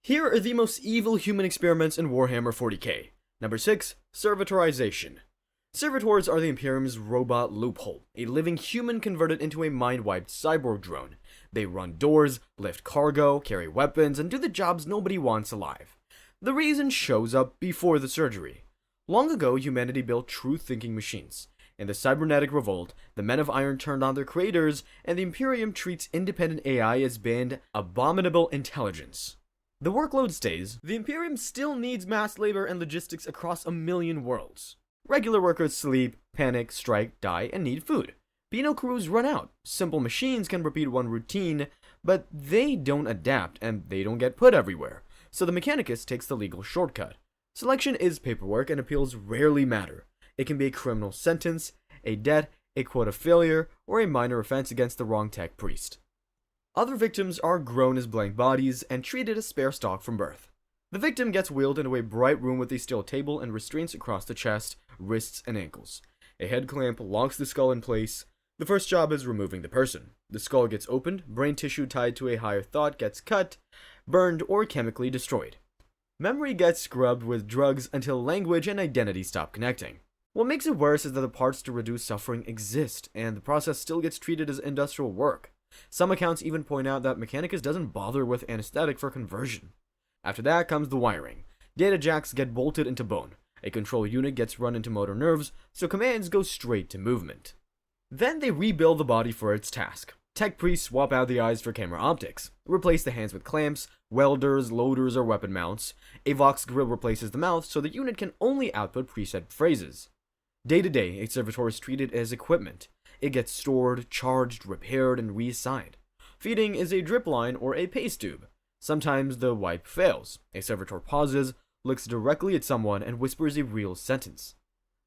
Here are the most evil human experiments in Warhammer 40k. Number 6. Servitorization. Servitors are the Imperium's robot loophole, a living human converted into a mind-wiped cyborg drone. They run doors, lift cargo, carry weapons, and do the jobs nobody wants alive. The reason shows up before the surgery. Long ago, humanity built true-thinking machines. In the cybernetic revolt, the Men of Iron turned on their creators, and the Imperium treats independent AI as banned abominable intelligence. The workload stays. The Imperium still needs mass labor and logistics across a million worlds. Regular workers sleep, panic, strike, die, and need food. Beano crews run out. Simple machines can repeat one routine, but they don't adapt, and they don't get put everywhere. So the Mechanicus takes the legal shortcut. Selection is paperwork, and appeals rarely matter. It can be a criminal sentence, a debt, a quota failure, or a minor offense against the wrong tech priest. Other victims are grown as blank bodies and treated as spare stock from birth. The victim gets wheeled into a bright room with a steel table and restraints across the chest, wrists, and ankles. A head clamp locks the skull in place. The first job is removing the person. The skull gets opened, brain tissue tied to a higher thought gets cut, burned, or chemically destroyed. Memory gets scrubbed with drugs until language and identity stop connecting. What makes it worse is that the parts to reduce suffering exist, and the process still gets treated as industrial work. Some accounts even point out that Mechanicus doesn't bother with anesthetic for conversion. After that comes the wiring. Data jacks get bolted into bone. A control unit gets run into motor nerves, so commands go straight to movement. Then they rebuild the body for its task. Tech priests swap out the eyes for camera optics, replace the hands with clamps, welders, loaders, or weapon mounts. A Vox grill replaces the mouth so the unit can only output preset phrases. Day to day, a servitor is treated as equipment. It gets stored, charged, repaired, and reassigned. Feeding is a drip line or a paste tube. Sometimes the wipe fails. A servitor pauses, looks directly at someone, and whispers a real sentence.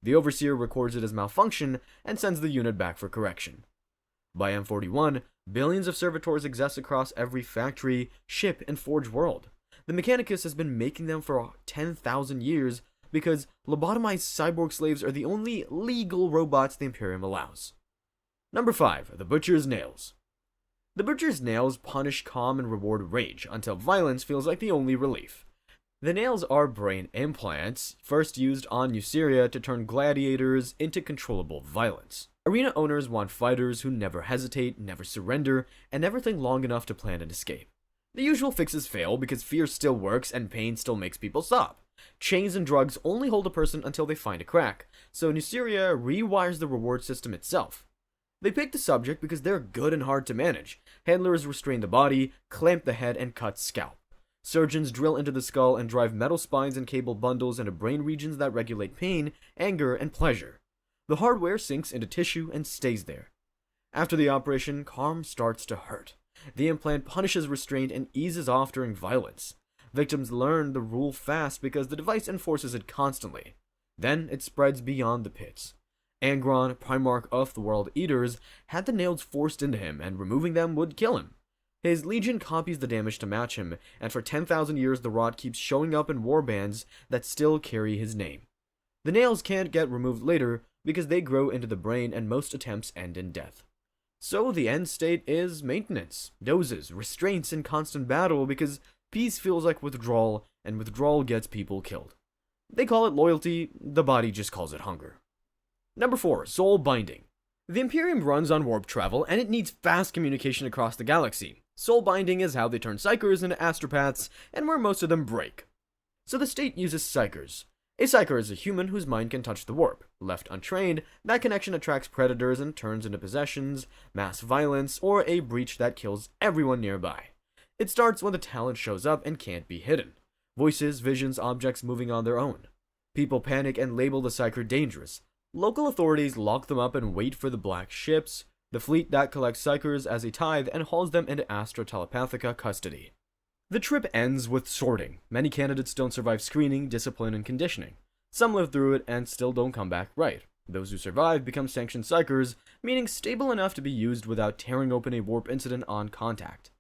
The overseer records it as malfunction and sends the unit back for correction. By M41, billions of servitors exist across every factory, ship, and forge world. The Mechanicus has been making them for 10,000 years because lobotomized cyborg slaves are the only legal robots the Imperium allows. Number 5. The Butcher's Nails. The Butcher's Nails punish calm and reward rage, until violence feels like the only relief. The nails are brain implants, first used on Nuceria to turn gladiators into controllable violence. Arena owners want fighters who never hesitate, never surrender, and never think long enough to plan an escape. The usual fixes fail because fear still works and pain still makes people stop. Chains and drugs only hold a person until they find a crack, so Nuceria rewires the reward system itself. They pick the subject because they're good and hard to manage. Handlers restrain the body, clamp the head, and cut scalp. Surgeons drill into the skull and drive metal spines and cable bundles into brain regions that regulate pain, anger, and pleasure. The hardware sinks into tissue and stays there. After the operation, calm starts to hurt. The implant punishes restraint and eases off during violence. Victims learn the rule fast because the device enforces it constantly. Then it spreads beyond the pits. Angron, Primarch of the World Eaters, had the nails forced into him, and removing them would kill him. His legion copies the damage to match him, and for 10,000 years the rod keeps showing up in warbands that still carry his name. The nails can't get removed later because they grow into the brain, and most attempts end in death. So the end state is maintenance, doses, restraints, and constant battle because peace feels like withdrawal, and withdrawal gets people killed. They call it loyalty, the body just calls it hunger. Number 4. Soul Binding. The Imperium runs on warp travel, and it needs fast communication across the galaxy. Soul Binding is how they turn psychers into astropaths, and where most of them break. So the state uses psychers. A psyker is a human whose mind can touch the warp. Left untrained, that connection attracts predators and turns into possessions, mass violence, or a breach that kills everyone nearby. It starts when the talent shows up and can't be hidden. Voices, visions, objects moving on their own. People panic and label the psyker dangerous. Local authorities lock them up and wait for the black ships, the fleet that collects psychers as a tithe and hauls them into Astra Telepathica custody. The trip ends with sorting. Many candidates don't survive screening, discipline, and conditioning. Some live through it and still don't come back right. Those who survive become sanctioned psychers, meaning stable enough to be used without tearing open a warp incident on contact.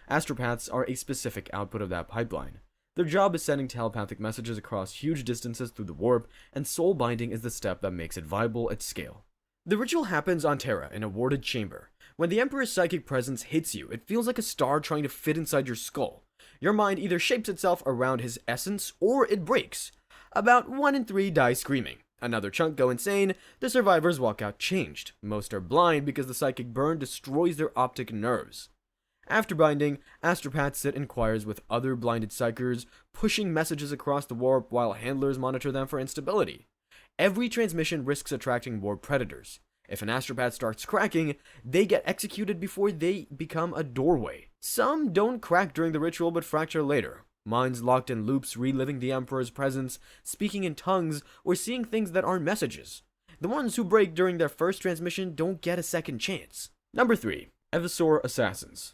Astropaths are a specific output of that pipeline. Their job is sending telepathic messages across huge distances through the warp, and soul binding is the step that makes it viable at scale. The ritual happens on Terra in a warded chamber. When the Emperor's psychic presence hits you, it feels like a star trying to fit inside your skull. Your mind either shapes itself around his essence or it breaks. About 1 in 3 die screaming. Another chunk go insane. The survivors walk out changed. Most are blind because the psychic burn destroys their optic nerves. After binding, astropaths sit in choirs with other blinded psychers, pushing messages across the warp while handlers monitor them for instability. Every transmission risks attracting more predators. If an astropath starts cracking, they get executed before they become a doorway. Some don't crack during the ritual but fracture later. Minds locked in loops, reliving the Emperor's presence, speaking in tongues, or seeing things that aren't messages. The ones who break during their first transmission don't get a second chance. Number 3. Eversor Assassins.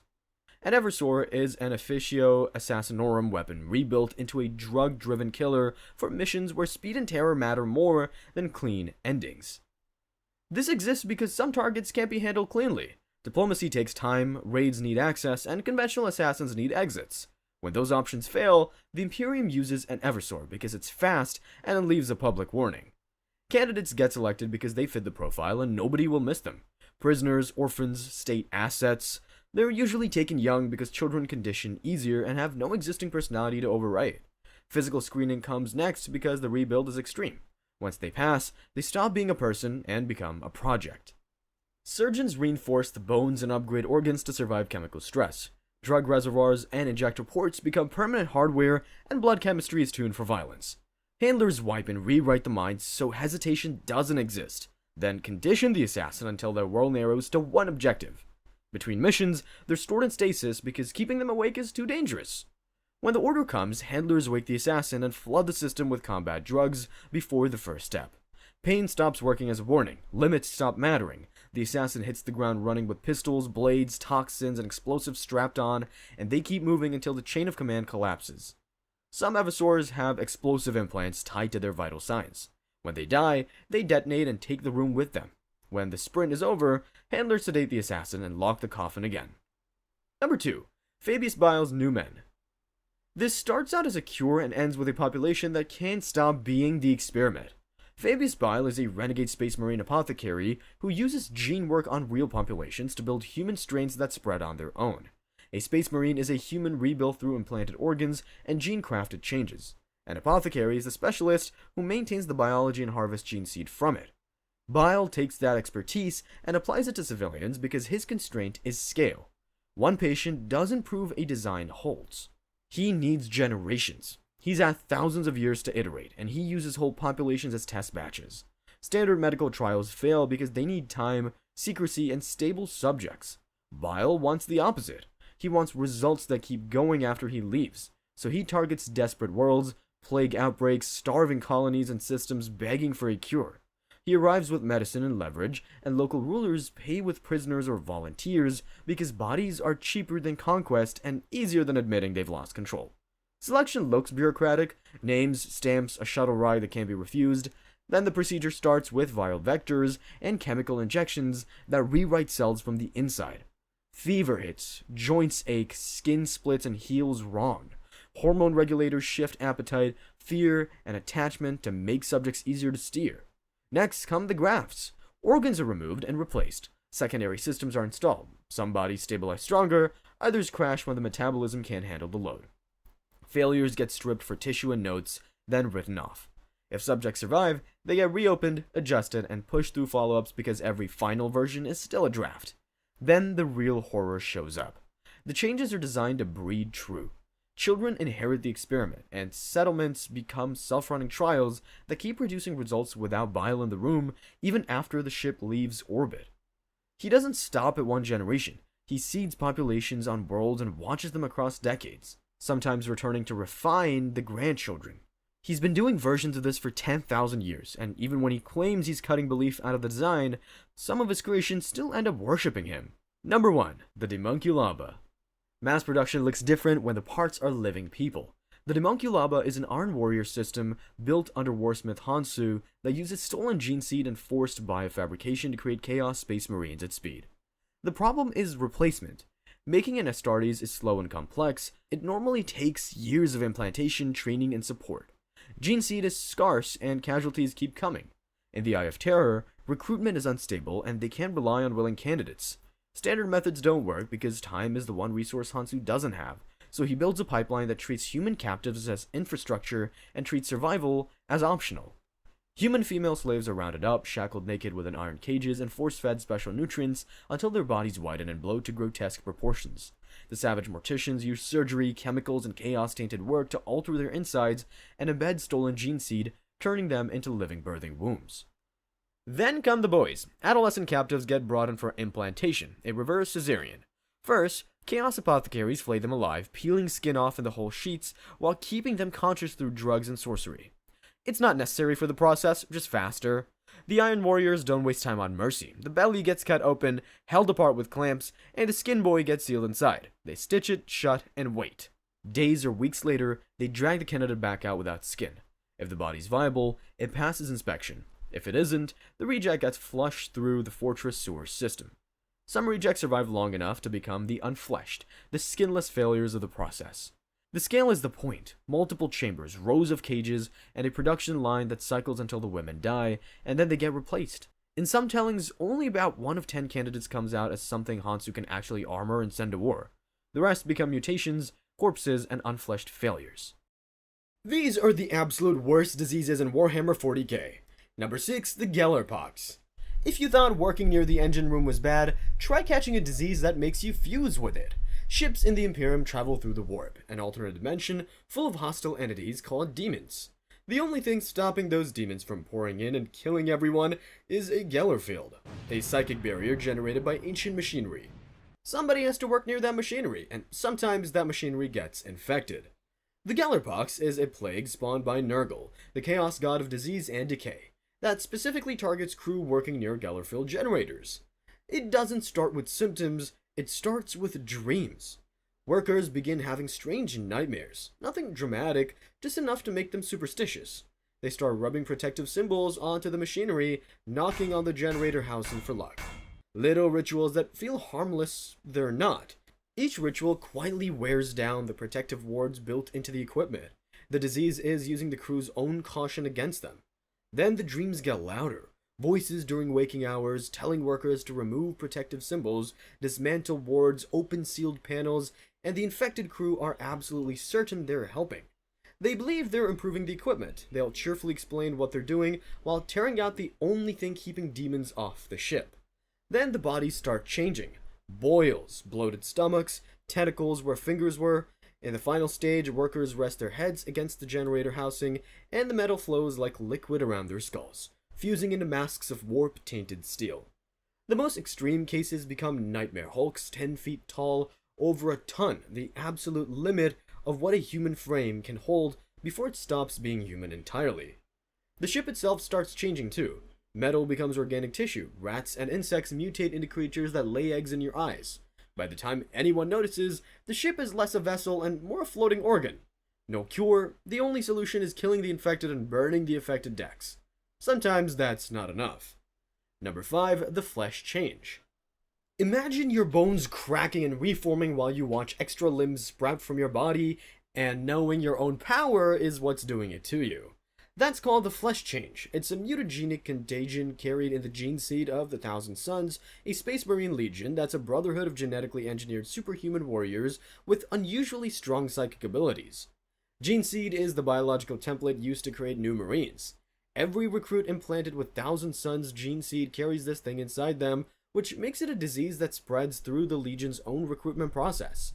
An Eversor is an Officio Assassinorum weapon rebuilt into a drug-driven killer for missions where speed and terror matter more than clean endings. This exists because some targets can't be handled cleanly. Diplomacy takes time, raids need access, and conventional assassins need exits. When those options fail, the Imperium uses an Eversor because it's fast and leaves a public warning. Candidates get selected because they fit the profile and nobody will miss them. Prisoners, orphans, state assets. They're usually taken young because children condition easier and have no existing personality to overwrite. Physical screening comes next because the rebuild is extreme. Once they pass, they stop being a person and become a project. Surgeons reinforce the bones and upgrade organs to survive chemical stress. Drug reservoirs and injector ports become permanent hardware, and blood chemistry is tuned for violence. Handlers wipe and rewrite the minds so hesitation doesn't exist, then condition the assassin until their world narrows to one objective. Between missions, they're stored in stasis because keeping them awake is too dangerous. When the order comes, handlers wake the assassin and flood the system with combat drugs before the first step. Pain stops working as a warning, limits stop mattering. The assassin hits the ground running with pistols, blades, toxins, and explosives strapped on, and they keep moving until the chain of command collapses. Some Eversors have explosive implants tied to their vital signs. When they die, they detonate and take the room with them. When the sprint is over, handlers sedate the assassin and lock the coffin again. Number 2. Fabius Bile's New Men. This starts out as a cure and ends with a population that can't stop being the experiment. Fabius Bile is a renegade space marine apothecary who uses gene work on real populations to build human strains that spread on their own. A space marine is a human rebuilt through implanted organs and gene-crafted changes. An apothecary is a specialist who maintains the biology and harvests gene seed from it. Bile takes that expertise and applies it to civilians because his constraint is scale. One patient doesn't prove a design holds. He needs generations. He's had thousands of years to iterate, and he uses whole populations as test batches. Standard medical trials fail because they need time, secrecy, and stable subjects. Bile wants the opposite. He wants results that keep going after he leaves, so he targets desperate worlds, plague outbreaks, starving colonies, and systems begging for a cure. He arrives with medicine and leverage, and local rulers pay with prisoners or volunteers because bodies are cheaper than conquest and easier than admitting they've lost control. Selection looks bureaucratic, names, stamps, a shuttle ride that can't be refused. Then the procedure starts with viral vectors and chemical injections that rewrite cells from the inside. Fever hits, joints ache, skin splits and heals wrong. Hormone regulators shift appetite, fear, and attachment to make subjects easier to steer. Next come the grafts. Organs are removed and replaced. Secondary systems are installed. Some bodies stabilize stronger, others crash when the metabolism can't handle the load. Failures get stripped for tissue and notes, then written off. If subjects survive, they get reopened, adjusted, and pushed through follow-ups because every final version is still a draft. Then the real horror shows up. The changes are designed to breed true. Children inherit the experiment, and settlements become self-running trials that keep producing results without Bile in the room, even after the ship leaves orbit. He doesn't stop at one generation. He seeds populations on worlds and watches them across decades, sometimes returning to refine the grandchildren. He's been doing versions of this for 10,000 years, and even when he claims he's cutting belief out of the design, some of his creations still end up worshipping him. Number 1. The Demunculaba. Mass production looks different when the parts are living people. The Demunculaba is an Arn warrior system built under warsmith Hansu that uses stolen gene seed and forced biofabrication to create chaos space marines at speed. The problem is replacement. Making an Astartes is slow and complex. It normally takes years of implantation, training, and support. Gene seed is scarce and casualties keep coming. In the Eye of Terror, recruitment is unstable and they can't rely on willing candidates. Standard methods don't work because time is the one resource Hansu doesn't have, so he builds a pipeline that treats human captives as infrastructure and treats survival as optional. Human female slaves are rounded up, shackled naked within iron cages, and force-fed special nutrients until their bodies widen and blow to grotesque proportions. The savage morticians use surgery, chemicals, and chaos-tainted work to alter their insides and embed stolen gene seed, turning them into living birthing wombs. Then come the boys. Adolescent captives get brought in for implantation, a reverse cesarean. First, chaos apothecaries flay them alive, peeling skin off in the whole sheets while keeping them conscious through drugs and sorcery. It's not necessary for the process, just faster. The Iron Warriors don't waste time on mercy. The belly gets cut open, held apart with clamps, and a skin boy gets sealed inside. They stitch it shut and wait. Days or weeks later, they drag the candidate back out without skin. If the body's viable, it passes inspection. If it isn't, the reject gets flushed through the fortress sewer system. Some rejects survive long enough to become the unfleshed, the skinless failures of the process. The scale is the point. Multiple chambers, rows of cages, and a production line that cycles until the women die, and then they get replaced. In some tellings, only about 1 of 10 candidates comes out as something Hansu can actually armor and send to war. The rest become mutations, corpses, and unfleshed failures. These are the absolute worst diseases in Warhammer 40k. Number 6, the Gellerpox. If you thought working near the engine room was bad, try catching a disease that makes you fuse with it. Ships in the Imperium travel through the warp, an alternate dimension full of hostile entities called demons. The only thing stopping those demons from pouring in and killing everyone is a Geller field, a psychic barrier generated by ancient machinery. Somebody has to work near that machinery, and sometimes that machinery gets infected. The Gellerpox is a plague spawned by Nurgle, the chaos god of disease and decay, that specifically targets crew working near Gellerfield generators. It doesn't start with symptoms, it starts with dreams. Workers begin having strange nightmares. Nothing dramatic, just enough to make them superstitious. They start rubbing protective symbols onto the machinery, knocking on the generator housing for luck. Little rituals that feel harmless, they're not. Each ritual quietly wears down the protective wards built into the equipment. The disease is using the crew's own caution against them. Then the dreams get louder. Voices during waking hours telling workers to remove protective symbols, dismantle wards, open sealed panels, and the infected crew are absolutely certain they're helping. They believe they're improving the equipment. They'll cheerfully explain what they're doing while tearing out the only thing keeping demons off the ship. Then the bodies start changing. Boils, bloated stomachs, tentacles where fingers were. In the final stage, workers rest their heads against the generator housing, and the metal flows like liquid around their skulls, fusing into masks of warp-tainted steel. The most extreme cases become nightmare hulks 10 feet tall, over a ton, the absolute limit of what a human frame can hold before it stops being human entirely. The ship itself starts changing too. Metal becomes organic tissue, rats and insects mutate into creatures that lay eggs in your eyes. By the time anyone notices, the ship is less a vessel and more a floating organ. No cure, the only solution is killing the infected and burning the affected decks. Sometimes that's not enough. Number 5, the flesh change. Imagine your bones cracking and reforming while you watch extra limbs sprout from your body, and knowing your own power is what's doing it to you. That's called the flesh change. It's a mutagenic contagion carried in the gene seed of the Thousand Sons, a space marine legion that's a brotherhood of genetically engineered superhuman warriors with unusually strong psychic abilities. Gene seed is the biological template used to create new marines. Every recruit implanted with Thousand Sons gene seed carries this thing inside them, which makes it a disease that spreads through the Legion's own recruitment process.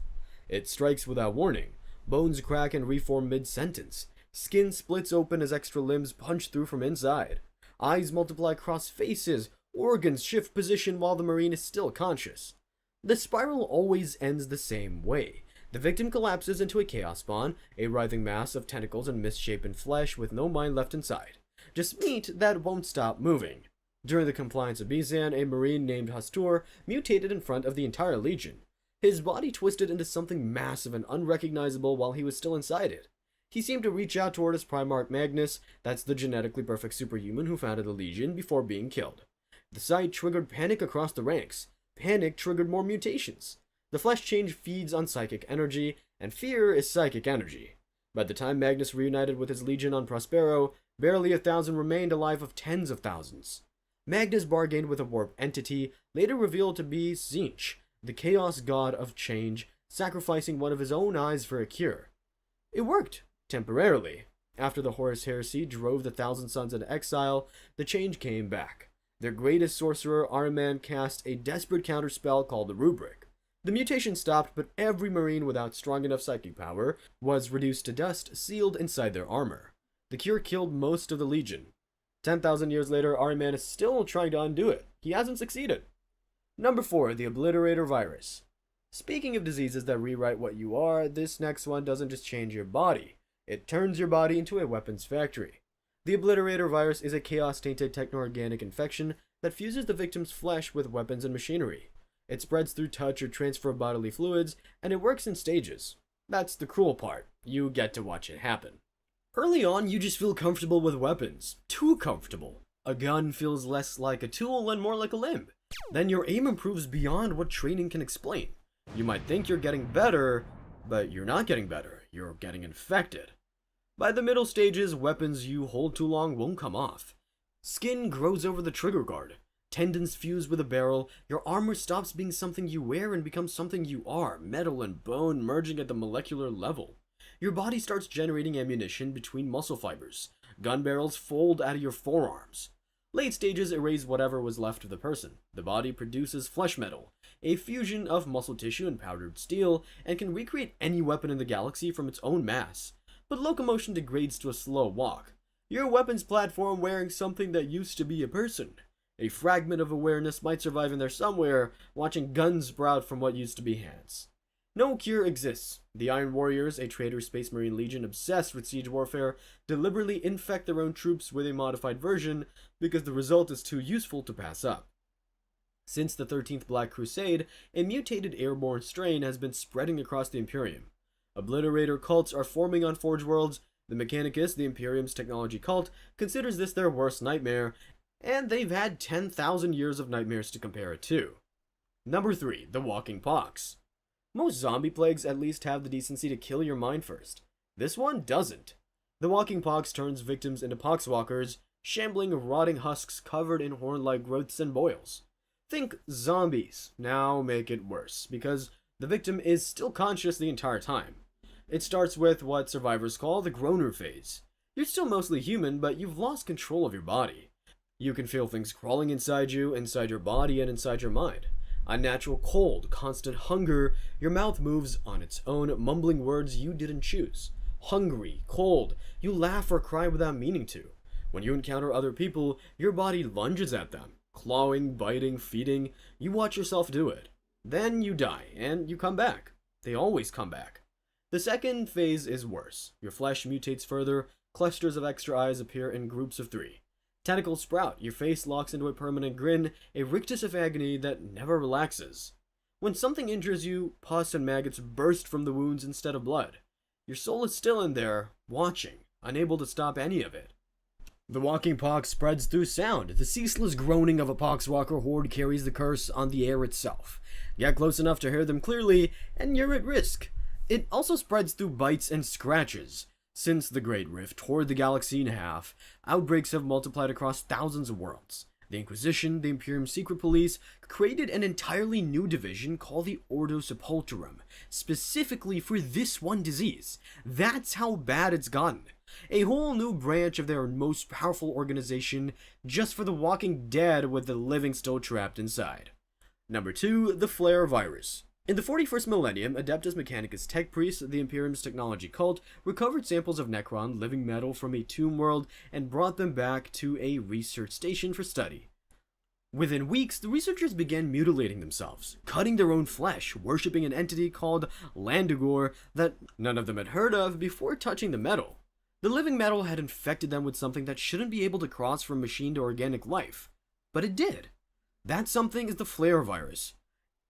It strikes without warning. Bones crack and reform mid-sentence. Skin splits open as extra limbs punch through from inside. Eyes multiply across faces. Organs shift position while the Marine is still conscious. The spiral always ends the same way. The victim collapses into a chaos spawn, a writhing mass of tentacles and misshapen flesh with no mind left inside. Just meat that won't stop moving. During the compliance of Bizan, a Marine named Hastur mutated in front of the entire Legion. His body twisted into something massive and unrecognizable while he was still inside it. He seemed to reach out toward his Primarch Magnus, that's the genetically perfect superhuman who founded the Legion, before being killed. The sight triggered panic across the ranks. Panic triggered more mutations. The flesh change feeds on psychic energy, and fear is psychic energy. By the time Magnus reunited with his Legion on Prospero, barely 1,000 remained alive of tens of thousands. Magnus bargained with a warp entity, later revealed to be Tzeentch, the chaos god of change, sacrificing one of his own eyes for a cure. It worked, temporarily. After the Horus Heresy drove the Thousand Sons into exile, the change came back. Their greatest sorcerer, Ahriman, cast a desperate counterspell called the Rubric. The mutation stopped, but every Marine without strong enough psychic power was reduced to dust, sealed inside their armor. The cure killed most of the Legion. 10,000 years later, Ahriman is still trying to undo it. He hasn't succeeded. Number 4, the Obliterator Virus. Speaking of diseases that rewrite what you are, this next one doesn't just change your body. It turns your body into a weapons factory. The Obliterator Virus is a chaos-tainted techno-organic infection that fuses the victim's flesh with weapons and machinery. It spreads through touch or transfer of bodily fluids, and it works in stages. That's the cruel part. You get to watch it happen. Early on, you just feel comfortable with weapons. Too comfortable. A gun feels less like a tool and more like a limb. Then your aim improves beyond what training can explain. You might think you're getting better, but you're not getting better. You're getting infected. By the middle stages, weapons you hold too long won't come off. Skin grows over the trigger guard. Tendons fuse with a barrel. Your armor stops being something you wear and becomes something you are, metal and bone merging at the molecular level. Your body starts generating ammunition between muscle fibers. Gun barrels fold out of your forearms. Late stages erase whatever was left of the person. The body produces flesh metal, a fusion of muscle tissue and powdered steel, and can recreate any weapon in the galaxy from its own mass. But locomotion degrades to a slow walk. Your weapons platform wearing something that used to be a person. A fragment of awareness might survive in there somewhere, watching guns sprout from what used to be hands. No cure exists. The Iron Warriors, a traitor Space Marine Legion obsessed with siege warfare, deliberately infect their own troops with a modified version because the result is too useful to pass up. Since the 13th Black Crusade, a mutated airborne strain has been spreading across the Imperium. Obliterator cults are forming on Forge Worlds. The Mechanicus, the Imperium's technology cult, considers this their worst nightmare, and they've had 10,000 years of nightmares to compare it to. Number 3, the Walking Pox. Most zombie plagues at least have the decency to kill your mind first. This one doesn't. The Walking Pox turns victims into poxwalkers, shambling rotting husks covered in horn-like growths and boils. Think zombies. Now make it worse, because the victim is still conscious the entire time. It starts with what survivors call the groaner phase. You're still mostly human, but you've lost control of your body. You can feel things crawling inside you, inside your body, and inside your mind. Unnatural cold, constant hunger, your mouth moves on its own, mumbling words you didn't choose. Hungry, cold, you laugh or cry without meaning to. When you encounter other people, your body lunges at them. Clawing, biting, feeding, you watch yourself do it. Then you die, and you come back. They always come back. The second phase is worse. Your flesh mutates further, clusters of extra eyes appear in groups of 3. Tentacles sprout, your face locks into a permanent grin, a rictus of agony that never relaxes. When something injures you, pus and maggots burst from the wounds instead of blood. Your soul is still in there, watching, unable to stop any of it. The walking pox spreads through sound. The ceaseless groaning of a poxwalker horde carries the curse on the air itself. Get close enough to hear them clearly, and you're at risk. It also spreads through bites and scratches. Since the Great Rift tore the galaxy in half, outbreaks have multiplied across thousands of worlds. The Inquisition, the Imperium Secret Police, created an entirely new division called the Ordo Sepulchrum, specifically for this one disease. That's how bad it's gotten. A whole new branch of their most powerful organization just for the walking dead with the living still trapped inside. Number 2, the Flare Virus. In the 41st millennium, Adeptus Mechanicus tech priests, the Imperium's technology cult, recovered samples of Necron living metal from a tomb world and brought them back to a research station for study. Within weeks, the researchers began mutilating themselves, cutting their own flesh, worshipping an entity called Landugor that none of them had heard of before touching the metal. The living metal had infected them with something that shouldn't be able to cross from machine to organic life, but it did. That something is the Flare Virus.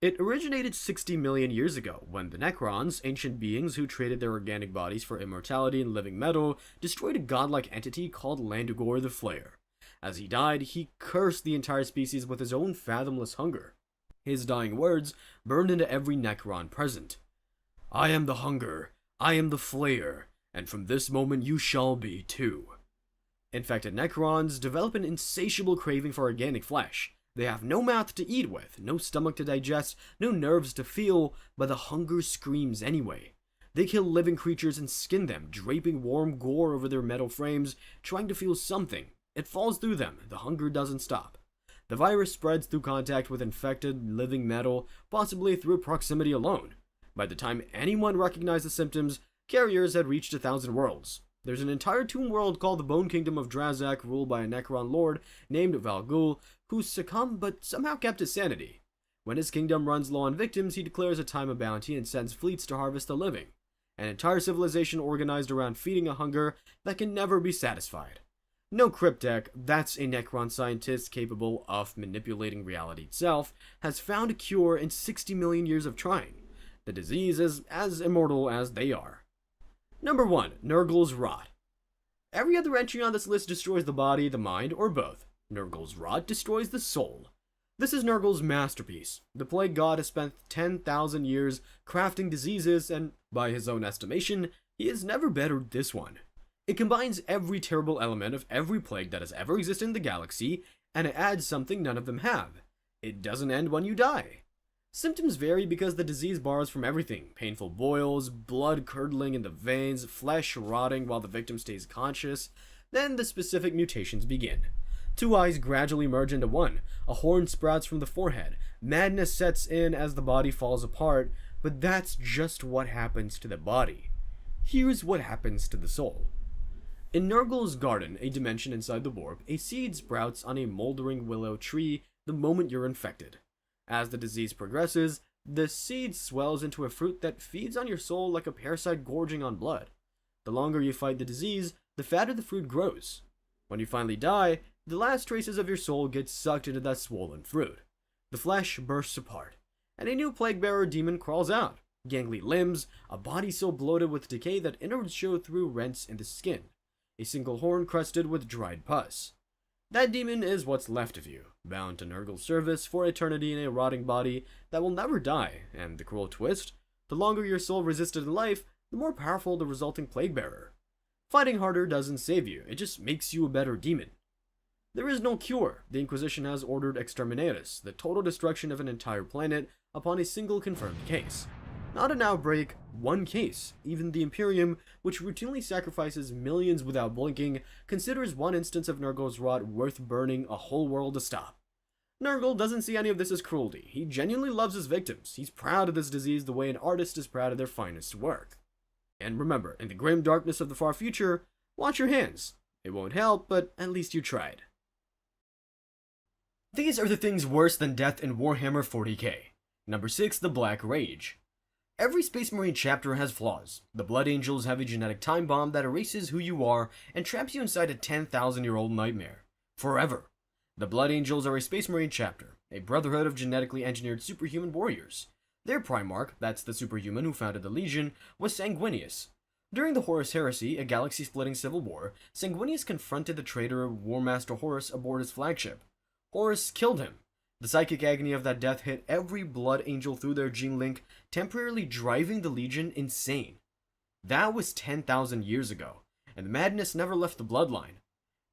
It originated 60 million years ago, when the Necrons, ancient beings who traded their organic bodies for immortality and living metal, destroyed a godlike entity called Landugor the Flare. As he died, he cursed the entire species with his own fathomless hunger. His dying words burned into every Necron present. "I am the hunger, I am the flare, and from this moment you shall be too." Infected Necrons develop an insatiable craving for organic flesh. They have no mouth to eat with, no stomach to digest, no nerves to feel, but the hunger screams anyway. They kill living creatures and skin them, draping warm gore over their metal frames, trying to feel something. It falls through them, the hunger doesn't stop. The virus spreads through contact with infected living metal, possibly through proximity alone. By the time anyone recognized the symptoms, carriers had reached 1,000 worlds. There's an entire tomb world called the Bone Kingdom of Drazak, ruled by a Necron lord named Valgul, who succumbed but somehow kept his sanity. When his kingdom runs low on victims, he declares a time of bounty and sends fleets to harvest the living. An entire civilization organized around feeding a hunger that can never be satisfied. No Cryptek, that's a Necron scientist capable of manipulating reality itself, has found a cure in 60 million years of trying. The disease is as immortal as they are. Number 1. Nurgle's Rot. Every other entry on this list destroys the body, the mind, or both. Nurgle's Rot destroys the soul. This is Nurgle's masterpiece. The plague god has spent 10,000 years crafting diseases, and by his own estimation, he has never bettered this one. It combines every terrible element of every plague that has ever existed in the galaxy, and it adds something none of them have. It doesn't end when you die. Symptoms vary because the disease borrows from everything: painful boils, blood curdling in the veins, flesh rotting while the victim stays conscious. Then the specific mutations begin. 2 eyes gradually merge into one, a horn sprouts from the forehead, madness sets in as the body falls apart, but that's just what happens to the body. Here's what happens to the soul. In Nurgle's garden, a dimension inside the warp, a seed sprouts on a moldering willow tree the moment you're infected. As the disease progresses, the seed swells into a fruit that feeds on your soul like a parasite gorging on blood. The longer you fight the disease, the fatter the fruit grows. When you finally die, the last traces of your soul get sucked into that swollen fruit. The flesh bursts apart, and a new plague-bearer demon crawls out. Gangly limbs, a body so bloated with decay that innards show through rents in the skin, a single horn crusted with dried pus. That demon is what's left of you, bound to Nurgle's service for eternity in a rotting body that will never die, and the cruel twist: the longer your soul resisted in life, the more powerful the resulting plague-bearer. Fighting harder doesn't save you, it just makes you a better demon. There is no cure. The Inquisition has ordered exterminatus, the total destruction of an entire planet, upon a single confirmed case. Not an outbreak, one case. Even the Imperium, which routinely sacrifices millions without blinking, considers one instance of Nurgle's Rot worth burning a whole world to stop. Nurgle doesn't see any of this as cruelty. He genuinely loves his victims. He's proud of this disease the way an artist is proud of their finest work. And remember, in the grim darkness of the far future, watch your hands. It won't help, but at least you tried. These are the things worse than death in Warhammer 40k. Number 6, the Black Rage. Every Space Marine chapter has flaws. The Blood Angels have a genetic time bomb that erases who you are and traps you inside a 10,000-year-old nightmare. Forever. The Blood Angels are a Space Marine chapter, a brotherhood of genetically engineered superhuman warriors. Their Primarch, that's the superhuman who founded the Legion, was Sanguinius. During the Horus Heresy, a galaxy-splitting civil war, Sanguinius confronted the traitor Warmaster Horus aboard his flagship. Horus killed him. The psychic agony of that death hit every Blood Angel through their gene link, temporarily driving the Legion insane. That was 10,000 years ago, and the madness never left the bloodline.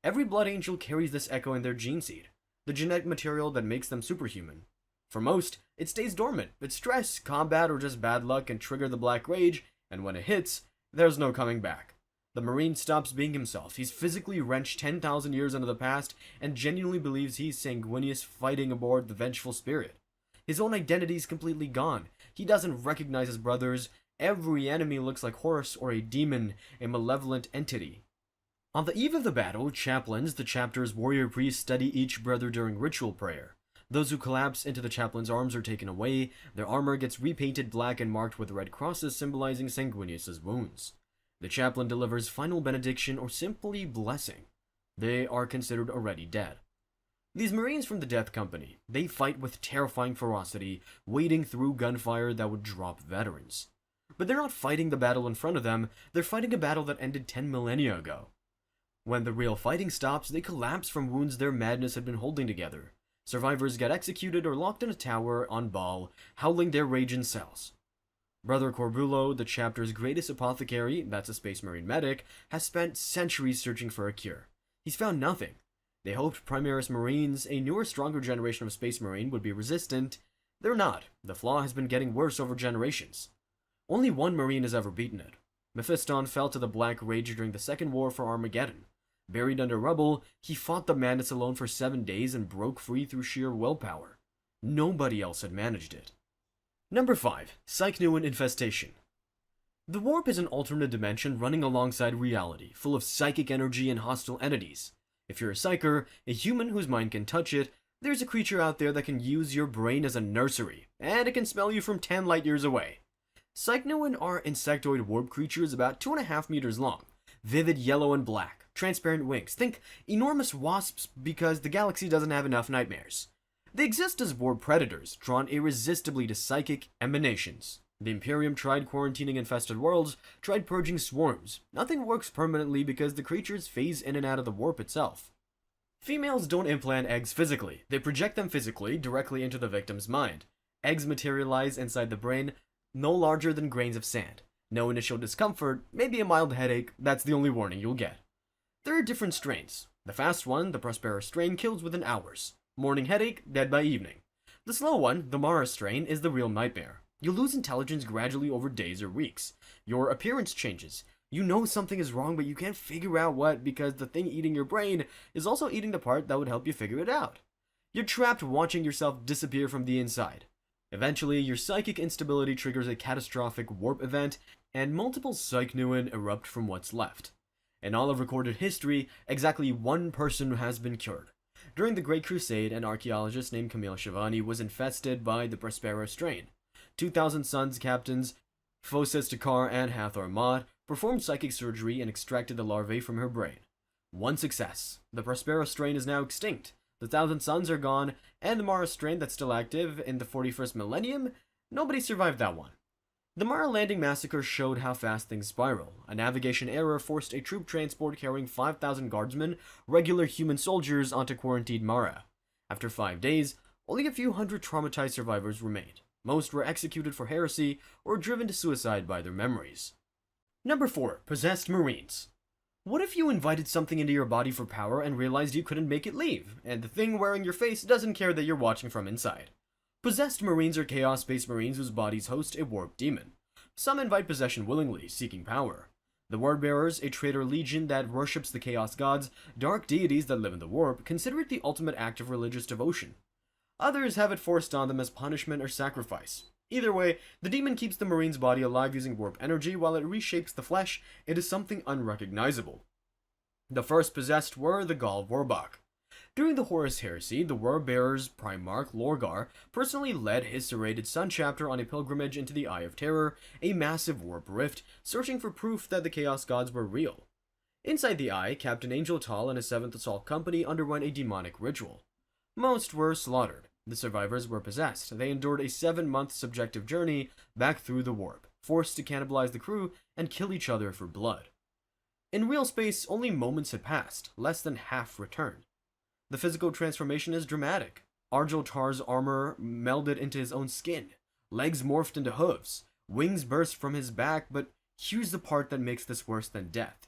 Every Blood Angel carries this echo in their gene seed, the genetic material that makes them superhuman. For most, it stays dormant, but stress, combat, or just bad luck can trigger the Black Rage, and when it hits, there's no coming back. The Marine stops being himself. He's physically wrenched 10,000 years into the past and genuinely believes he's Sanguinius fighting aboard the vengeful spirit. His own identity is completely gone. He doesn't recognize his brothers. Every enemy looks like Horus or a demon, a malevolent entity. On the eve of the battle, chaplains, the chapter's warrior priests, study each brother during ritual prayer. Those who collapse into the chaplain's arms are taken away. Their armor gets repainted black and marked with red crosses symbolizing Sanguinius' wounds. The chaplain delivers final benediction or simply blessing. They are considered already dead. These Marines from the Death Company, they fight with terrifying ferocity, wading through gunfire that would drop veterans. But they're not fighting the battle in front of them, they're fighting a battle that ended 10 millennia ago. When the real fighting stops, they collapse from wounds their madness had been holding together. Survivors get executed or locked in a tower on Baal, howling their rage in cells. Brother Corbulo, the chapter's greatest apothecary, that's a Space Marine medic, has spent centuries searching for a cure. He's found nothing. They hoped Primaris Marines, a newer, stronger generation of Space Marine, would be resistant. They're not. The flaw has been getting worse over generations. Only one Marine has ever beaten it. Mephiston fell to the Black Rage during the Second War for Armageddon. Buried under rubble, he fought the madness alone for 7 days and broke free through sheer willpower. Nobody else had managed it. Number 5. Psychnuan Infestation. The warp is an alternate dimension running alongside reality, full of psychic energy and hostile entities. If you're a psyker, a human whose mind can touch it, there's a creature out there that can use your brain as a nursery, and it can smell you from 10 light years away. Psychnuan are insectoid warp creatures about 2.5 meters long, vivid yellow and black, transparent wings. Think enormous wasps because the galaxy doesn't have enough nightmares. They exist as warp predators, drawn irresistibly to psychic emanations. The Imperium tried quarantining infested worlds, tried purging swarms. Nothing works permanently because the creatures phase in and out of the warp itself. Females don't implant eggs physically. They project them physically, directly into the victim's mind. Eggs materialize inside the brain, no larger than grains of sand. No initial discomfort, maybe a mild headache, that's the only warning you'll get. There are different strains. The fast one, the Prospera strain, kills within hours. Morning headache, dead by evening. The slow one, the Mara strain, is the real nightmare. You lose intelligence gradually over days or weeks. Your appearance changes. You know something is wrong, but you can't figure out what because the thing eating your brain is also eating the part that would help you figure it out. You're trapped watching yourself disappear from the inside. Eventually, your psychic instability triggers a catastrophic warp event, and multiple Psychnuan erupt from what's left. In all of recorded history, exactly one person has been cured. During the Great Crusade, an archaeologist named Camille Shivani was infested by the Prospera strain. 2,000 Suns captains, Phocis Takar and Hathor Mod, performed psychic surgery and extracted the larvae from her brain. One success. The Prospera strain is now extinct. The 1,000 Suns are gone, and the Mara strain that's still active in the 41st millennium, nobody survived that one. The Mara landing massacre showed how fast things spiral. A navigation error forced a troop transport carrying 5,000 guardsmen, regular human soldiers, onto quarantined Mara. After 5 days, only a few hundred traumatized survivors remained. Most were executed for heresy or driven to suicide by their memories. Number 4. Possessed Marines. What if you invited something into your body for power and realized you couldn't make it leave, and the thing wearing your face doesn't care that you're watching from inside? Possessed Marines are Chaos Space Marines whose bodies host a warped demon. Some invite possession willingly, seeking power. The Wordbearers, a traitor legion that worships the Chaos Gods, dark deities that live in the warp, consider it the ultimate act of religious devotion. Others have it forced on them as punishment or sacrifice. Either way, the demon keeps the Marine's body alive using warp energy while it reshapes the flesh into something unrecognizable. The first possessed were the Gaul Warbach. During the Horus Heresy, the Wordbearers' Primarch Lorgar personally led his serrated Sun chapter on a pilgrimage into the Eye of Terror, a massive warp rift, searching for proof that the Chaos Gods were real. Inside the Eye, Captain Angel Tal and his 7th Assault Company underwent a demonic ritual. Most were slaughtered. The survivors were possessed. They endured a 7-month subjective journey back through the warp, forced to cannibalize the crew and kill each other for blood. In real space, only moments had passed, less than half returned. The physical transformation is dramatic. Argel Tar's armor melded into his own skin, legs morphed into hooves, wings burst from his back, but here's the part that makes this worse than death.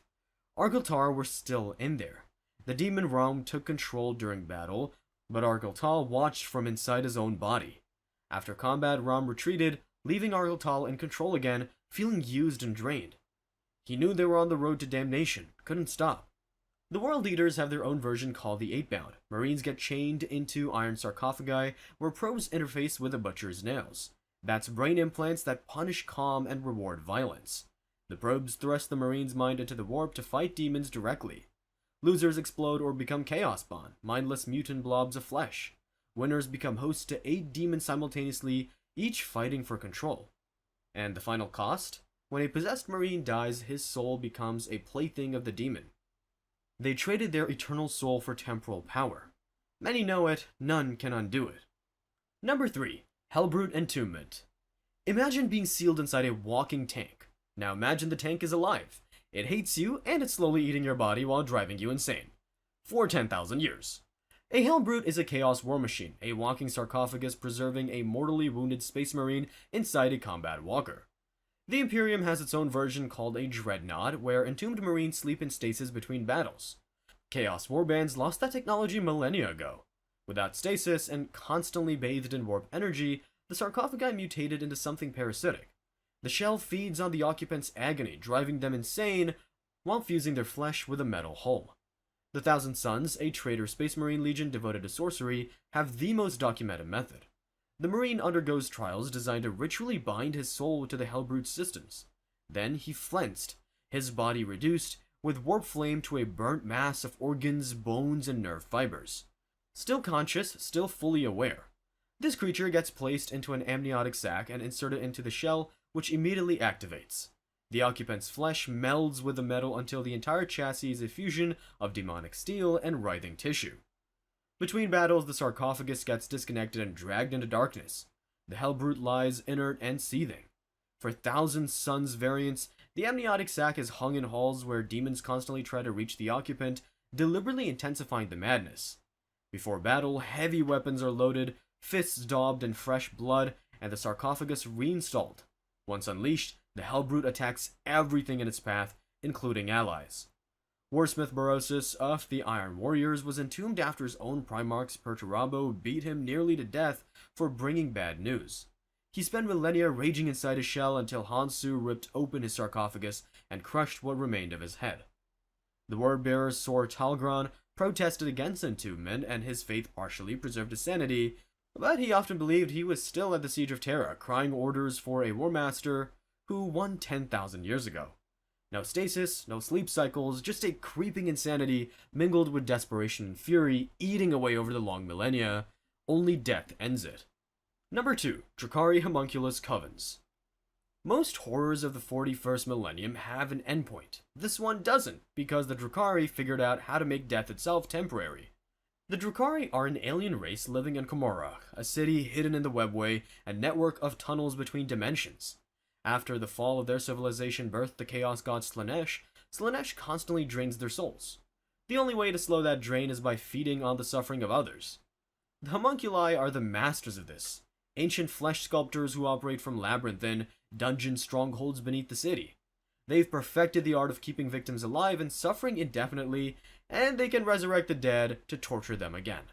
Argel Tar were still in there. The demon realm took control during battle, but Argel Tal watched from inside his own body. After combat, Ram retreated, leaving Argel Tal in control again, feeling used and drained. He knew they were on the road to damnation, couldn't stop. The world leaders have their own version called the Eightbound. Marines get chained into iron sarcophagi where probes interface with a butcher's nails. That's brain implants that punish calm and reward violence. The probes thrust the Marine's mind into the warp to fight demons directly. Losers explode or become chaos spawn, mindless mutant blobs of flesh. Winners become hosts to 8 demons simultaneously, each fighting for control. And the final cost? When a possessed Marine dies, his soul becomes a plaything of the demon. They traded their eternal soul for temporal power. Many know it, none can undo it. Number 3. Hellbrute Entombment. Imagine being sealed inside a walking tank. Now imagine the tank is alive. It hates you, and it's slowly eating your body while driving you insane. For 10,000 years. A Hellbrute is a chaos war machine, a walking sarcophagus preserving a mortally wounded space marine inside a combat walker. The Imperium has its own version called a Dreadnought, where entombed marines sleep in stasis between battles. Chaos warbands lost that technology millennia ago. Without stasis and constantly bathed in warp energy, the sarcophagi mutated into something parasitic. The shell feeds on the occupants' agony, driving them insane while fusing their flesh with a metal hull. The Thousand Sons, a traitor space marine legion devoted to sorcery, have the most documented method. The marine undergoes trials designed to ritually bind his soul to the Hellbrute's systems. Then he flensed, his body reduced, with warp flame to a burnt mass of organs, bones, and nerve fibers. Still conscious, still fully aware. This creature gets placed into an amniotic sac and inserted into the shell, which immediately activates. The occupant's flesh melds with the metal until the entire chassis is a fusion of demonic steel and writhing tissue. Between battles, the sarcophagus gets disconnected and dragged into darkness. The Hellbrute lies inert and seething. For Thousand Sons variants, the amniotic sac is hung in halls where demons constantly try to reach the occupant, deliberately intensifying the madness. Before battle, heavy weapons are loaded, fists daubed in fresh blood, and the sarcophagus reinstalled. Once unleashed, the Hellbrute attacks everything in its path, including allies. Warsmith Borosis of the Iron Warriors was entombed after his own Primarchs Perturabo beat him nearly to death for bringing bad news. He spent millennia raging inside his shell until Hansu ripped open his sarcophagus and crushed what remained of his head. The word-bearer Sor Talgron protested against entombment, and his faith partially preserved his sanity, but he often believed he was still at the Siege of Terra, crying orders for a War Master who won 10,000 years ago. No stasis, no sleep cycles, just a creeping insanity mingled with desperation and fury, eating away over the long millennia. Only death ends it. Number 2. Drukhari Homunculus Covens. Most horrors of the 41st millennium have an endpoint. This one doesn't, because the Drukhari figured out how to make death itself temporary. The Drukhari are an alien race living in Komorra, a city hidden in the webway, a network of tunnels between dimensions. After the fall of their civilization birthed the chaos god Slaanesh, Slaanesh constantly drains their souls. The only way to slow that drain is by feeding on the suffering of others. The homunculi are the masters of this. Ancient flesh sculptors who operate from labyrinthine, dungeon strongholds beneath the city. They've perfected the art of keeping victims alive and suffering indefinitely, and they can resurrect the dead to torture them again.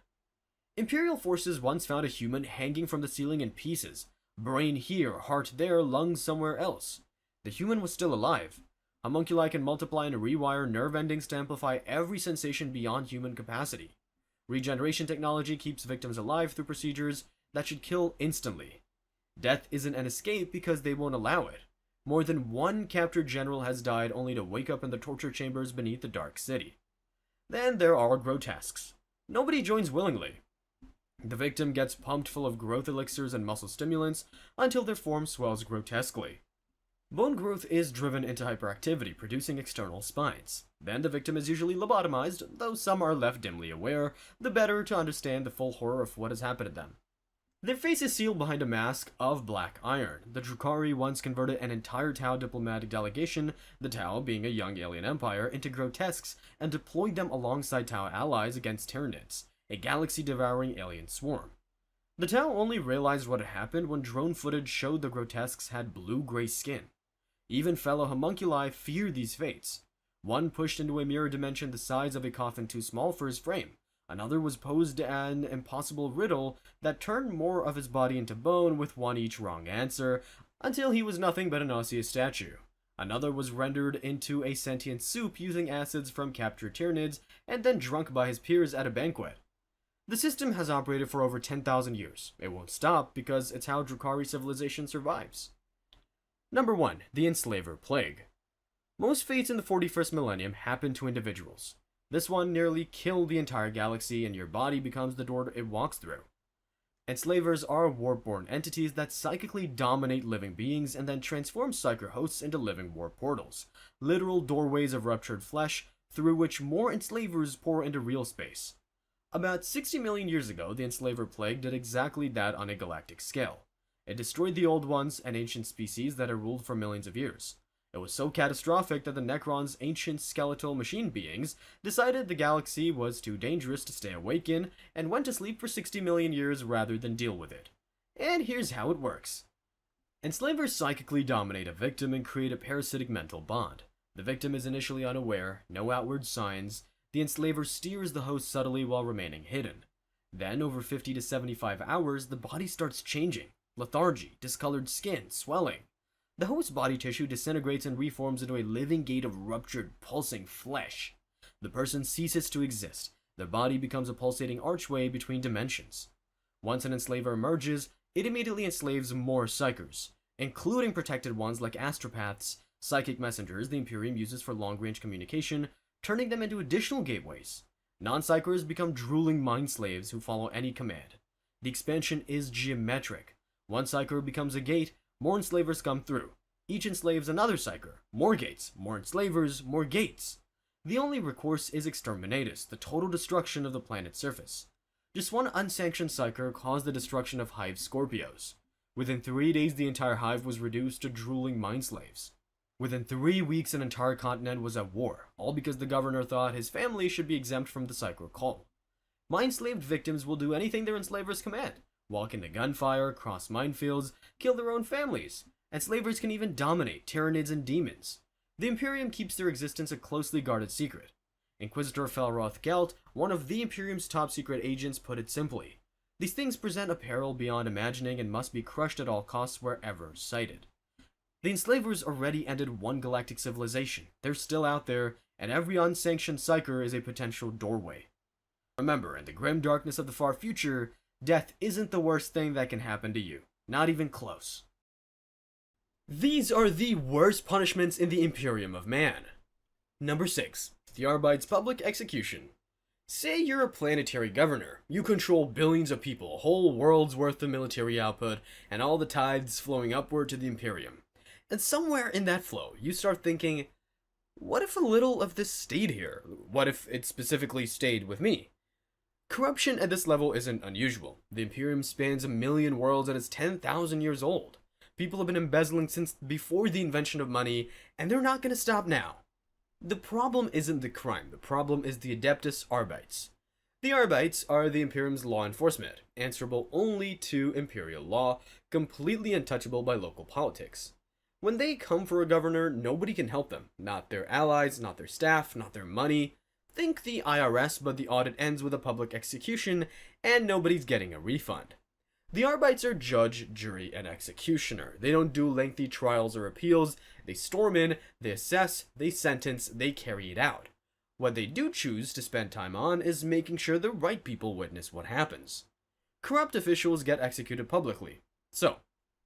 Imperial forces once found a human hanging from the ceiling in pieces, brain here, heart there, lungs somewhere else. The human was still alive. Homunculi can multiply and rewire nerve endings to amplify every sensation beyond human capacity. Regeneration technology keeps victims alive through procedures that should kill instantly. Death isn't an escape because they won't allow it. More than one captured general has died only to wake up in the torture chambers beneath the Dark City. Then there are grotesques. Nobody joins willingly. The victim gets pumped full of growth elixirs and muscle stimulants until their form swells grotesquely. Bone growth is driven into hyperactivity, producing external spines. Then the victim is usually lobotomized, though some are left dimly aware, the better to understand the full horror of what has happened to them. Their face is sealed behind a mask of black iron. The Drukhari once converted an entire Tau diplomatic delegation, the Tau being a young alien empire, into grotesques and deployed them alongside Tau allies against Tyranids, a galaxy-devouring alien swarm. The Tau only realized what had happened when drone footage showed the grotesques had blue-gray skin. Even fellow homunculi feared these fates. One pushed into a mirror dimension the size of a coffin too small for his frame. Another was posed an impossible riddle that turned more of his body into bone with one each wrong answer, until he was nothing but an osseous statue. Another was rendered into a sentient soup using acids from captured Tyranids and then drunk by his peers at a banquet. The system has operated for over 10,000 years. It won't stop because it's how Drukhari civilization survives. Number 1. The Enslaver Plague. Most fates in the 41st millennium happen to individuals. This one nearly killed the entire galaxy, and your body becomes the door it walks through. Enslavers are warp-born entities that psychically dominate living beings and then transform psyker hosts into living warp portals, literal doorways of ruptured flesh through which more enslavers pour into real space. About 60 million years ago, the Enslaver Plague did exactly that on a galactic scale. It destroyed the Old Ones, an ancient species that had ruled for millions of years. It was so catastrophic that the Necrons, ancient skeletal machine beings, decided the galaxy was too dangerous to stay awake in, and went to sleep for 60 million years rather than deal with it. And here's how it works. Enslavers psychically dominate a victim and create a parasitic mental bond. The victim is initially unaware, no outward signs, The enslaver steers the host subtly while remaining hidden. Then, over 50 to 75 hours, the body starts changing. Lethargy, discolored skin, swelling. The host's body tissue disintegrates and reforms into a living gate of ruptured, pulsing flesh. The person ceases to exist. Their body becomes a pulsating archway between dimensions. Once an enslaver emerges, it immediately enslaves more psychers, including protected ones like astropaths, psychic messengers the Imperium uses for long-range communication, turning them into additional gateways. Non-psychers become drooling mind slaves who follow any command. The expansion is geometric. One psyker becomes a gate, more enslavers come through. Each enslaves another psyker, more gates, more enslavers, more gates. The only recourse is exterminatus, the total destruction of the planet's surface. Just one unsanctioned psyker caused the destruction of Hive Scorpios. Within 3 days, the entire hive was reduced to drooling mind slaves. Within 3 weeks, an entire continent was at war, all because the governor thought his family should be exempt from the psyker call. Mind-slaved victims will do anything their enslavers command. Walk into gunfire, cross minefields, kill their own families. Enslavers can even dominate Tyranids and demons. The Imperium keeps their existence a closely guarded secret. Inquisitor Felroth Gelt, one of the Imperium's top secret agents, put it simply. These things present a peril beyond imagining and must be crushed at all costs wherever sighted. The enslavers already ended one galactic civilization. They're still out there, and every unsanctioned psyker is a potential doorway. Remember, in the grim darkness of the far future, death isn't the worst thing that can happen to you. Not even close. These are the worst punishments in the Imperium of Man. Number 6. The Arbite's Public Execution. Say you're a planetary governor. You control billions of people, a whole world's worth of military output, and all the tithes flowing upward to the Imperium. And somewhere in that flow, you start thinking, what if a little of this stayed here? What if it specifically stayed with me? Corruption at this level isn't unusual. The Imperium spans 1 million worlds and is 10,000 years old. People have been embezzling since before the invention of money, and they're not going to stop now. The problem isn't the crime, the problem is the Adeptus Arbites. The Arbites are the Imperium's law enforcement, answerable only to Imperial law, completely untouchable by local politics. When they come for a governor, nobody can help them. Not their allies, not their staff, not their money. Think the IRS, but the audit ends with a public execution, and nobody's getting a refund. The Arbites are judge, jury, and executioner. They don't do lengthy trials or appeals. They storm in, they assess, they sentence, they carry it out. What they do choose to spend time on is making sure the right people witness what happens. Corrupt officials get executed publicly. So,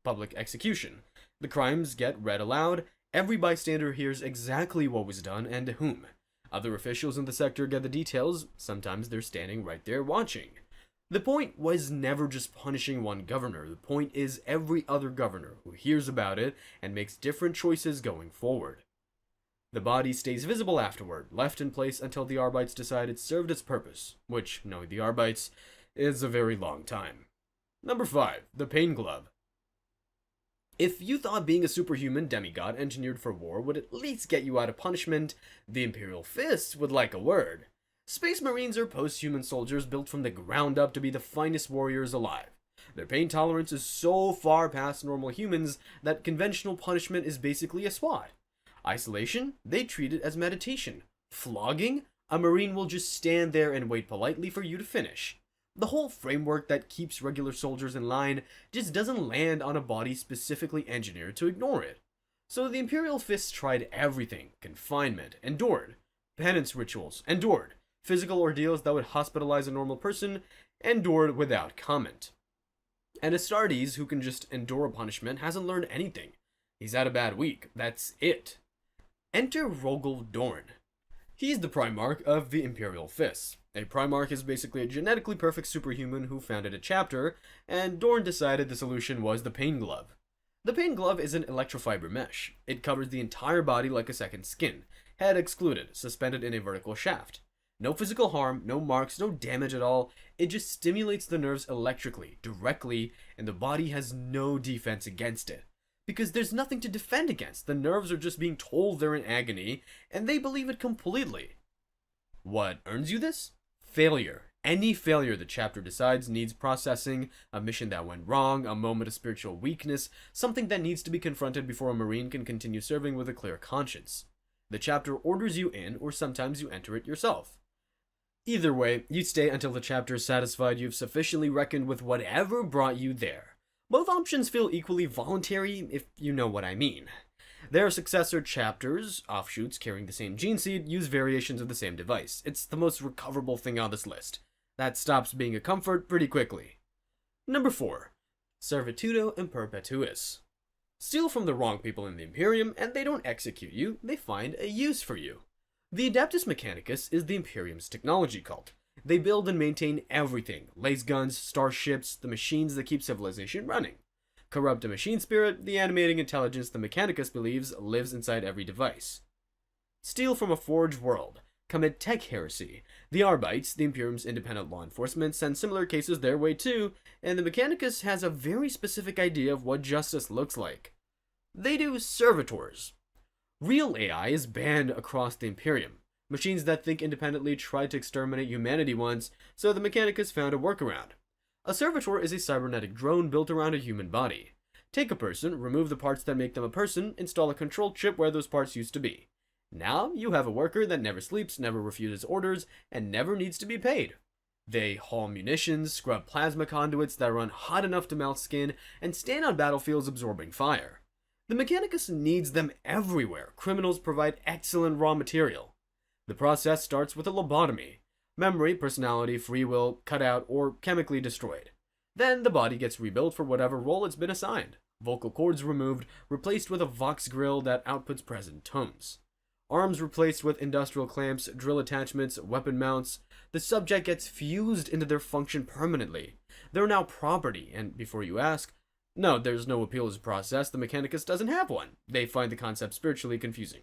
public execution. The crimes get read aloud, every bystander hears exactly what was done and to whom. Other officials in the sector get the details, sometimes they're standing right there watching. The point was never just punishing one governor, the point is every other governor who hears about it and makes different choices going forward. The body stays visible afterward, left in place until the Arbites decide it served its purpose, which, knowing the Arbites, is a very long time. Number 5. The Pain Glove. If you thought being a superhuman demigod engineered for war would at least get you out of punishment, the Imperial Fist would like a word. Space Marines are post-human soldiers built from the ground up to be the finest warriors alive. Their pain tolerance is so far past normal humans that conventional punishment is basically a swat. Isolation? They treat it as meditation. Flogging? A Marine will just stand there and wait politely for you to finish. The whole framework that keeps regular soldiers in line just doesn't land on a body specifically engineered to ignore it. So the Imperial Fists tried everything. Confinement, endured. Penance rituals, endured. Physical ordeals that would hospitalize a normal person, endured without comment. And Astartes, who can just endure a punishment, hasn't learned anything. He's had a bad week. That's it. Enter Rogel Dorn. He's the Primarch of the Imperial Fists. A Primarch is basically a genetically perfect superhuman who founded a chapter, and Dorn decided the solution was the Pain Glove. The Pain Glove is an electrofiber mesh. It covers the entire body like a second skin, head excluded, suspended in a vertical shaft. No physical harm, no marks, no damage at all. It just stimulates the nerves electrically, directly, and the body has no defense against it. Because there's nothing to defend against. The nerves are just being told they're in agony, and they believe it completely. What earns you this? Failure. Any failure the chapter decides needs processing, a mission that went wrong, a moment of spiritual weakness, something that needs to be confronted before a Marine can continue serving with a clear conscience. The chapter orders you in, or sometimes you enter it yourself. Either way, you stay until the chapter is satisfied you've sufficiently reckoned with whatever brought you there. Both options feel equally voluntary, if you know what I mean. Their successor chapters, offshoots carrying the same gene seed, use variations of the same device. It's the most recoverable thing on this list. That stops being a comfort pretty quickly. Number 4. Servitudo in Perpetuis. Steal from the wrong people in the Imperium, and they don't execute you, they find a use for you. The Adeptus Mechanicus is the Imperium's technology cult. They build and maintain everything: laser guns, starships, the machines that keep civilization running. Corrupt a machine spirit, the animating intelligence the Mechanicus believes lives inside every device. Steal from a forged world. Commit tech heresy. The Arbites, the Imperium's independent law enforcement, send similar cases their way too, and the Mechanicus has a very specific idea of what justice looks like. They do servitors. Real AI is banned across the Imperium. Machines that think independently tried to exterminate humanity once, so the Mechanicus found a workaround. A servitor is a cybernetic drone built around a human body. Take a person, remove the parts that make them a person, install a control chip where those parts used to be. Now you have a worker that never sleeps, never refuses orders, and never needs to be paid. They haul munitions, scrub plasma conduits that run hot enough to melt skin, and stand on battlefields absorbing fire. The Mechanicus needs them everywhere. Criminals provide excellent raw material. The process starts with a lobotomy. Memory, personality, free will, cut out, or chemically destroyed. Then the body gets rebuilt for whatever role it's been assigned. Vocal cords removed, replaced with a Vox grill that outputs present tones. Arms replaced with industrial clamps, drill attachments, weapon mounts. The subject gets fused into their function permanently. They're now property, and before you ask, no, there's no appeals process. The Mechanicus doesn't have one. They find the concept spiritually confusing.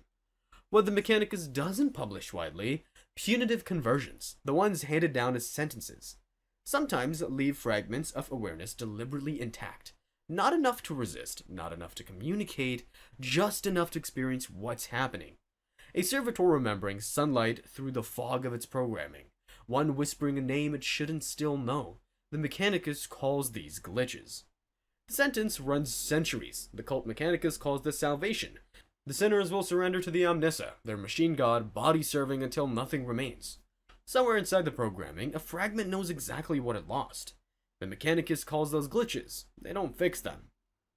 What the Mechanicus doesn't publish widely: punitive conversions, the ones handed down as sentences. Sometimes leave fragments of awareness deliberately intact. Not enough to resist, not enough to communicate, just enough to experience what's happening. A servitor remembering sunlight through the fog of its programming. One whispering a name it shouldn't still know. The Mechanicus calls these glitches. The sentence runs centuries. The cult Mechanicus calls this salvation. The sinners will surrender to the Omnissa, their machine god, body serving until nothing remains. Somewhere inside the programming, a fragment knows exactly what it lost. The Mechanicus calls those glitches. They don't fix them.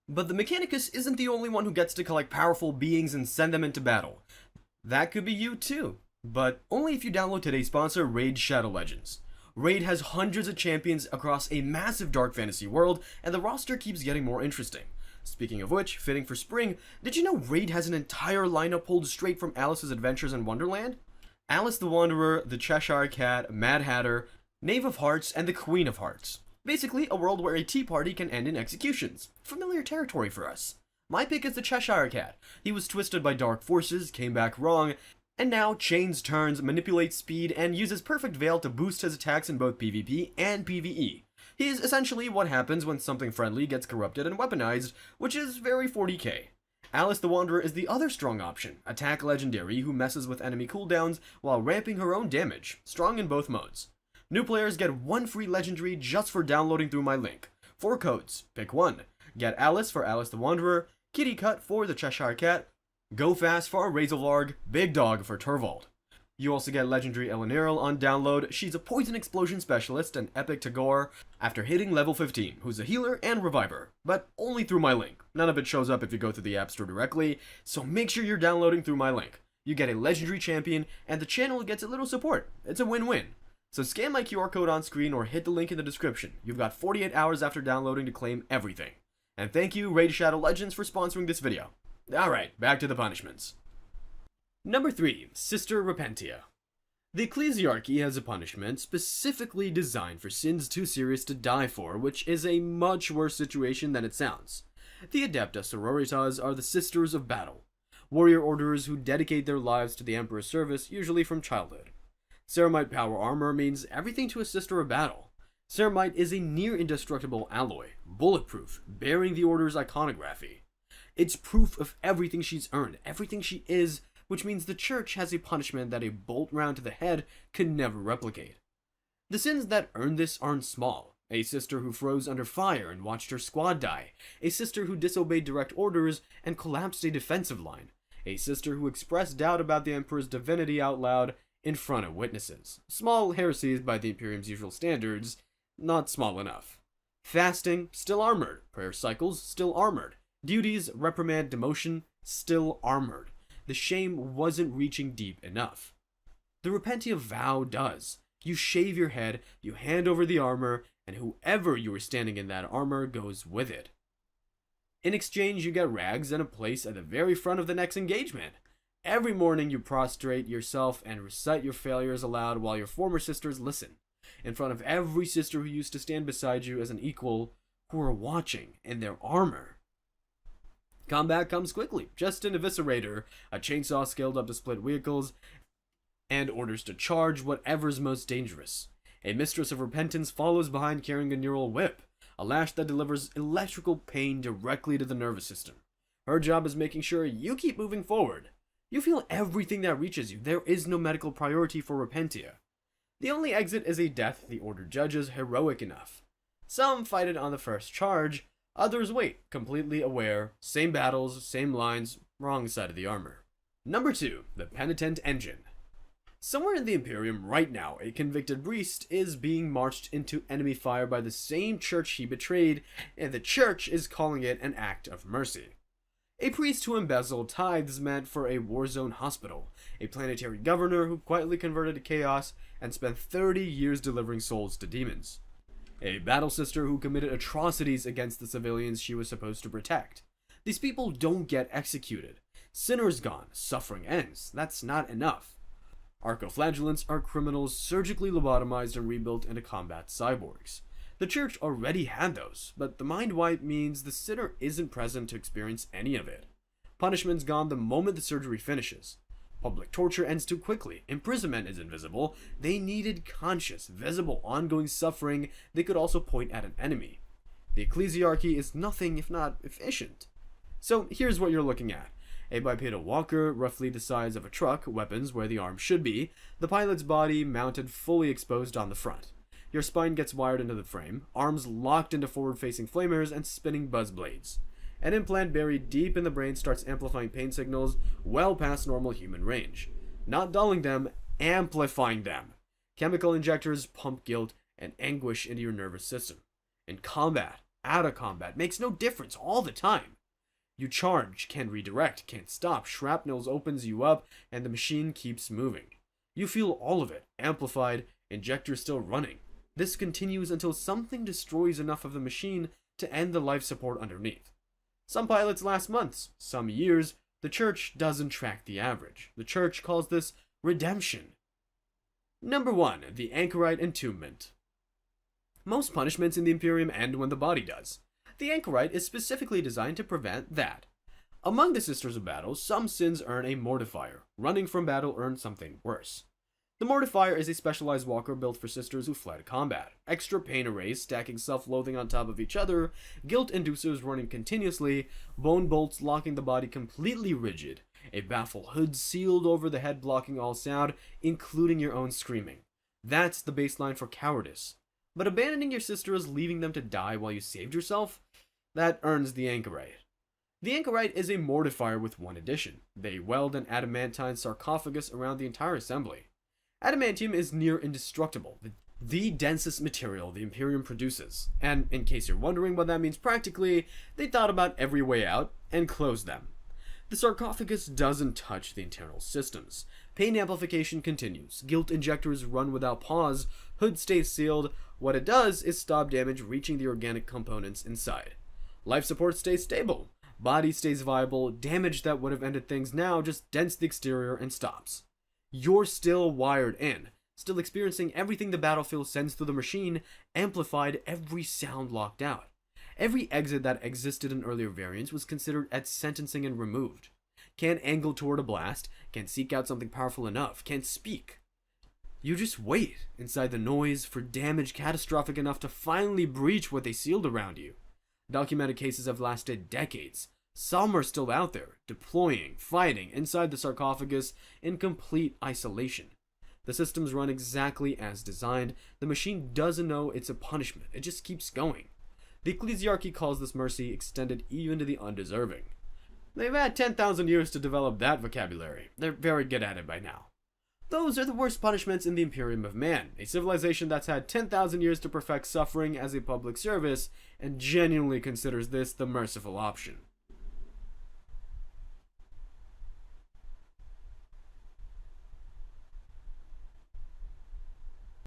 But the Mechanicus isn't the only one who gets to collect powerful beings and send them into battle. That could be you too, but only if you download today's sponsor, Raid Shadow Legends. Raid has hundreds of champions across a massive dark fantasy world, and the roster keeps getting more interesting. Speaking of which, fitting for spring, did you know Raid has an entire lineup pulled straight from Alice's Adventures in Wonderland? Alice the Wanderer, the Cheshire Cat, Mad Hatter, Knave of Hearts, and the Queen of Hearts. Basically, a world where a tea party can end in executions. Familiar territory for us. My pick is the Cheshire Cat. He was twisted by dark forces, came back wrong, and now chains turns, manipulates speed, and uses Perfect Veil to boost his attacks in both PvP and PvE. He is essentially what happens when something friendly gets corrupted and weaponized, which is very 40k. Alice the Wanderer is the other strong option, attack legendary who messes with enemy cooldowns while ramping her own damage, strong in both modes. New players get one free legendary just for downloading through my link. 4 codes, pick one. Get Alice for Alice the Wanderer, Kitty Cut for the Cheshire Cat, Go Fast for Razorlarg, Big Dog for Turvold. You also get legendary Eleniril on download. She's a poison explosion specialist and epic Tagore after hitting level 15, who's a healer and reviver, but only through my link. None of it shows up if you go to the App Store directly, so make sure you're downloading through my link. You get a legendary champion, and the channel gets a little support. It's a win-win. So scan my QR code on screen or hit the link in the description. You've got 48 hours after downloading to claim everything. And thank you, Raid Shadow Legends, for sponsoring this video. Alright, back to the punishments. Number 3. Sister Repentia. The Ecclesiarchy has a punishment specifically designed for sins too serious to die for, which is a much worse situation than it sounds. The Adepta Sororitas are the Sisters of Battle, warrior orders who dedicate their lives to the Emperor's service, usually from childhood. Ceramite power armor means everything to a Sister of Battle. Ceramite is a near-indestructible alloy, bulletproof, bearing the Order's iconography. It's proof of everything she's earned, everything she is, which means the Church has a punishment that a bolt round to the head can never replicate. The sins that earn this aren't small. A sister who froze under fire and watched her squad die. A sister who disobeyed direct orders and collapsed a defensive line. A sister who expressed doubt about the Emperor's divinity out loud. in front of witnesses. Small heresies by the Imperium's usual standards, not small enough. Fasting, still armored. Prayer cycles, still armored. Duties, reprimand, demotion, still armored. The shame wasn't reaching deep enough. The repentia vow does. You shave your head, you hand over the armor, and whoever you were standing in that armor goes with it. In exchange, you get rags and a place at the very front of the next engagement. Every morning you prostrate yourself and recite your failures aloud while your former sisters listen, in front of every sister who used to stand beside you as an equal, who are watching in their armor. Combat comes quickly, just an eviscerator, a chainsaw scaled up to split vehicles, and orders to charge whatever's most dangerous. A mistress of repentance follows behind carrying a neural whip, a lash that delivers electrical pain directly to the nervous system. Her job is making sure you keep moving forward. You feel everything that reaches you. There is no medical priority for repentia. The only exit is a death the order judges heroic enough. Some fight it on the first charge, others wait, completely aware, same battles, same lines, wrong side of the armor. Number 2, the penitent engine. Somewhere in the Imperium right now, a convicted priest is being marched into enemy fire by the same church he betrayed, and the church is calling it an act of mercy. A priest who embezzled tithes meant for a war zone hospital, a planetary governor who quietly converted to chaos and spent 30 years delivering souls to demons. A battle sister who committed atrocities against the civilians she was supposed to protect. These people don't get executed. Sinners gone, suffering ends. That's not enough. Archoflagellants are criminals surgically lobotomized and rebuilt into combat cyborgs. The church already had those, but the mind wipe means the sinner isn't present to experience any of it. Punishment's gone the moment the surgery finishes. Public torture ends too quickly. Imprisonment is invisible. They needed conscious, visible, ongoing suffering they could also point at an enemy. The ecclesiarchy is nothing if not efficient. So here's what you're looking at. A bipedal walker, roughly the size of a truck, weapons where the arms should be, the pilot's body mounted fully exposed on the front. Your spine gets wired into the frame, arms locked into forward-facing flamers and spinning buzz blades. An implant buried deep in the brain starts amplifying pain signals well past normal human range. Not dulling them, amplifying them. Chemical injectors pump guilt and anguish into your nervous system. In combat, out of combat, makes no difference all the time. You charge, can't redirect, can't stop, shrapnels opens you up, and the machine keeps moving. You feel all of it, amplified, injectors still running. This continues until something destroys enough of the machine to end the life support underneath. Some pilots last months, some years. The church doesn't track the average. The church calls this redemption. Number 1, the Anchorite Entombment. Most punishments in the Imperium end when the body does. The Anchorite is specifically designed to prevent that. Among the Sisters of Battle, some sins earn a mortifier. Running from battle earns something worse. The mortifier is a specialized walker built for sisters who fled combat. Extra pain arrays stacking self-loathing on top of each other, guilt inducers running continuously, bone bolts locking the body completely rigid, a baffle hood sealed over the head blocking all sound, including your own screaming. That's the baseline for cowardice. But abandoning your sisters, leaving them to die while you saved yourself? That earns the Anchorite. The Anchorite is a mortifier with one addition. They weld an adamantine sarcophagus around the entire assembly. Adamantium is near indestructible, the densest material the Imperium produces, and in case you're wondering what that means practically, they thought about every way out and closed them. The sarcophagus doesn't touch the internal systems. Pain amplification continues, guilt injectors run without pause, hood stays sealed. What it does is stop damage reaching the organic components inside. Life support stays stable, body stays viable, damage that would have ended things now just dents the exterior and stops. You're still wired in, still experiencing everything the battlefield sends through the machine, amplified, every sound locked out. Every exit that existed in earlier variants was considered as sentencing and removed. Can't angle toward a blast, can't seek out something powerful enough, can't speak. You just wait, inside the noise, for damage catastrophic enough to finally breach what they sealed around you. Documented cases have lasted decades. Some are still out there, deploying, fighting inside the sarcophagus in complete isolation. The systems run exactly as designed. The machine doesn't know it's a punishment. It just keeps going. The ecclesiarchy calls this mercy extended even to the undeserving. They've had 10,000 years to develop that vocabulary. They're very good at it by now. Those are the worst punishments in the Imperium of Man, a civilization that's had 10,000 years to perfect suffering as a public service and genuinely considers this the merciful option.